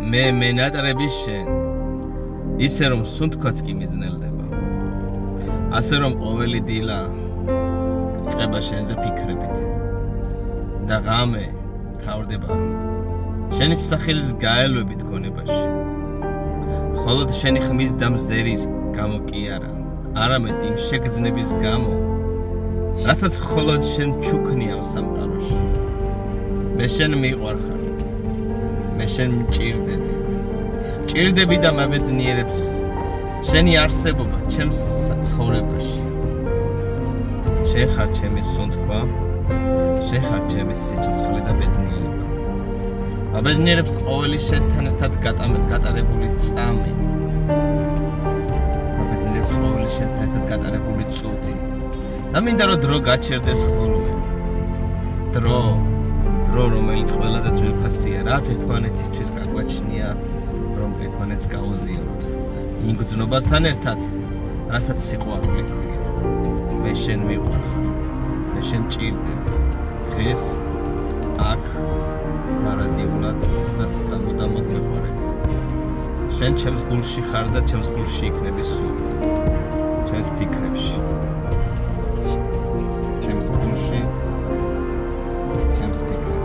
მე მენატრები შენ ისე რომ სუნთქვაც კი მიძნელდება ასე რომ ყოველი დილა წყება შენზე ფიქრებით და ღამე თავდება შენი სახელის გაელვებით გონებაში ხოლოდ შენი ხმის და მზერის გამო კი არა არამედ იმ შეგრძნების გამო რასაც ხოლოდ შენ ჩუქნი ამ სამყაროში მე შენ მიყვარხარ მე შენ მჭირდები და მებედნიერებს შენი არსებობა ჩემს ცხოვრებაში შენ ხარ ჩემი სუნთქვა შენ ხარ ჩემი სიცოცხლე და ბედნიერება მებედნიერებს ყოველი შენთან ერთად გატარებული წამი მებედნიერებს ყოველი შენთან ერთად გატარებული წუთი და მინდა რომ დრო გაჩერდეს ხოლმე დრო რომელიც ყველაზე ძვირფასია რაც ერთმანეთისთვის გაგვაჩნია რომ ერთმანეთს გაუზიაროთ იმ გრძნობასთან ერთად რასაც სიყვარული ქვია მე შენ მიყვარხარ მე შენ მჭირდები დღეს აქ მარადიულად და სამუდამოდ მეყვარები შენ ჩემს გულში ხარ და ჩემს გულში იქნები სულ ჩემს ფიქრებში ჩემს გულში ჩემს ფიქრებში